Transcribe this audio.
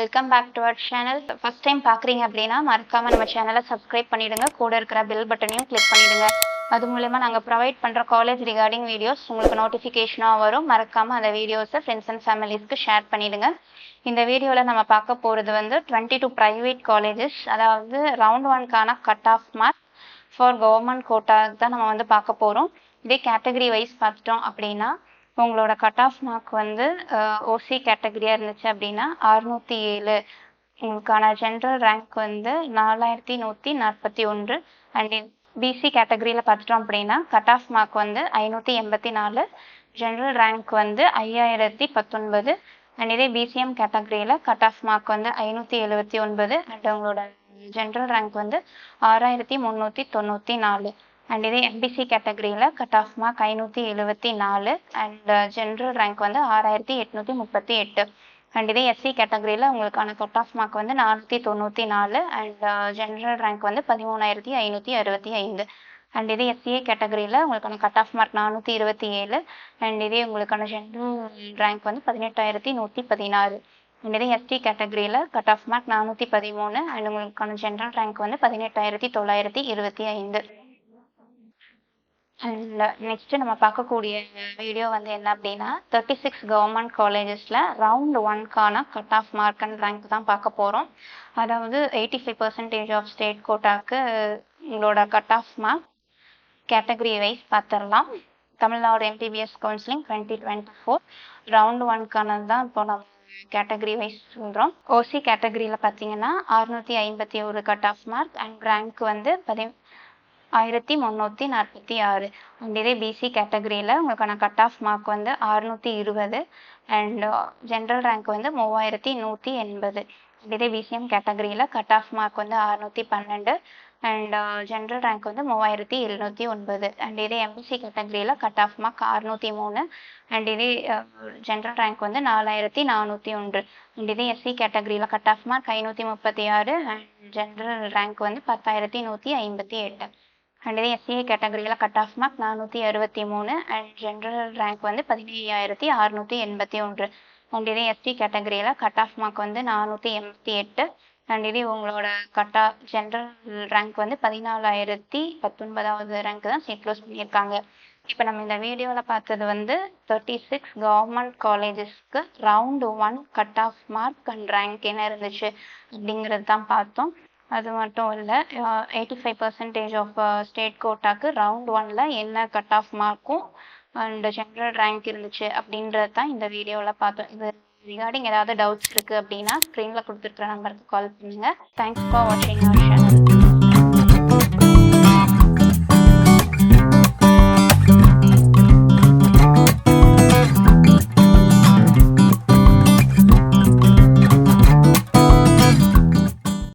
Welcome back to our channel. First time பார்க்குறீங்க அப்படின்னா மறக்காமல் நம்ம சேனலை சப்ஸ்கிரைப் பண்ணிவிடுங்க. கூட இருக்கிற பெல் பட்டனையும் கிளிக் பண்ணிவிடுங்க. அது மூலமா நாங்கள் ப்ரொவைட் பண்ணுற காலேஜ் ரிகார்டிங் வீடியோஸ் உங்களுக்கு நோட்டிஃபிகேஷனாக வரும். மறக்காமல் அந்த வீடியோஸை ஃப்ரெண்ட்ஸ் அண்ட் ஃபேமிலிஸ்க்கு ஷேர் பண்ணிவிடுங்க. இந்த வீடியோவில் நம்ம பார்க்க போகிறது வந்து 22 ப்ரைவேட் காலேஜஸ், அதாவது ரவுண்ட் ஒன்க்கான cut off mark for government கோட்டாக்கு தான் நம்ம வந்து பார்க்க போகிறோம். இதே கேட்டகரி வைஸ் பார்த்துட்டோம் அப்படின்னா உங்களோட கட் ஆஃப் மார்க் வந்து ஓசி கேட்டகரியாக இருந்துச்சு அப்படின்னா 607, உங்களுக்கான ஜென்ரல் ரேங்க் வந்து 4141. அண்ட் பிசி கேட்டகரியில் பார்த்துட்டோம் அப்படின்னா கட் ஆஃப் மார்க் வந்து 584, ஜென்ரல் ரேங்க் வந்து 5019. அண்ட் இதே பிசிஎம் கேட்டகரியில் கட் ஆஃப் மார்க் வந்து 579 அண்ட் உங்களோட ஜென்ரல் ரேங்க் வந்து 6394. அண்ட் இதே எம்பிசி கேட்டகரியில் cut off mark 574 and general rank வந்து 6838. அண்ட் இதே எஸ்சி கேட்டகரியில் உங்களுக்கான கட் ஆஃப் மார்க் வந்து 494 அண்ட் ஜென்ரல் ரேங்க் வந்து 13565. அண்ட் இதே எஸ்சிஏ கேட்டகரியில் உங்களுக்கான கட் ஆஃப் மார்க் 427 அண்ட் இதே உங்களுக்கான ஜென்ரல் ரேங்க் வந்து 18116. அண்ட் இதே எஸ்டி கேட்டகரியில் கட் ஆஃப் மார்க் 413 அண்ட் உங்களுக்கான ஜென்ரல் ரேங்க் வந்து 18925. அண்ட் நெக்ஸ்ட் நம்ம பார்க்கக்கூடிய வீடியோ வந்து என்ன அப்படின்னா 36 கவர்மெண்ட் காலேஜஸில் ரவுண்ட் ஒன்க்கான cut off mark and rank தான் பார்க்க போகிறோம். அதாவது 85% ஆஃப் ஸ்டேட் கோட்டாக்கு உங்களோட cut off mark category wise பார்த்துடலாம். தமிழ்நாடு எம்பிபிஎஸ் கவுன்சிலிங் 2024 ரவுண்ட் ஒன்க்கானது தான் இப்போ நம்ம கேட்டகரி வைஸ் சொல்கிறோம். ஓசி கேட்டகரியில் பார்த்தீங்கன்னா 651 cut off mark and rank வந்து 1346. அண்ட் இதே பிசி கேட்டகரியில் உங்களுக்கான கட் ஆஃப் மார்க் வந்து 620 அண்ட் ஜென்ரல் ரேங்க் வந்து 3180. இதே பிசிஎம் கேட்டகரியில் கட் ஆஃப் மார்க் வந்து 612 அண்ட் ஜென்ரல் ரேங்க் வந்து 3709. அண்ட் இதே எம்பிசி கேட்டகரியில் கட் ஆஃப் மார்க் 603 அண்ட் இதே ஜென்ரல் ரேங்க் வந்து 4401. அண்ட் இதே எஸ்சி கேட்டகரியில் cut off mark 536 and general rank வந்து 10158. அண்ட் இதே எஸ்சிஏ கேட்டகரியில் cut off mark 463 and general rank வந்து 15681. அண்ட் இதே எஸ்டி கேட்டகரியில் கட் ஆஃப் மார்க் வந்து 488 அண்ட் இதே உங்களோட ஜென்ரல் ரேங்க் வந்து 14019வது ரேங்க் தான் சீட் க்ளோஸ் பண்ணியிருக்காங்க. இப்போ நம்ம இந்த வீடியோவில் பார்த்தது வந்து 36 கவர்மெண்ட் காலேஜஸ்க்கு round one cut off mark and rank என்ன இருந்துச்சு அப்படிங்கிறது தான் பார்த்தோம். அது மட்டும் இல்லை, 85% ஆஃப் ஸ்டேட் கோட்டாக்கு ரவுண்ட் ஒன்ல என்ன கட் ஆஃப் மார்க்கும் அண்ட் ஜென்ரல் ரேங்க் இருந்துச்சு அப்படின்றது தான் இந்த வீடியோவில் பார்த்தோம். இது ரிகார்டிங் ஏதாவது டவுட்ஸ் இருக்குது அப்படின்னா ஸ்க்ரீனில் கொடுத்துருக்குற நம்பருக்கு கால் பண்ணுங்கள். தேங்க்ஸ் ஃபார் வாட்சிங் அவர் சேனல்.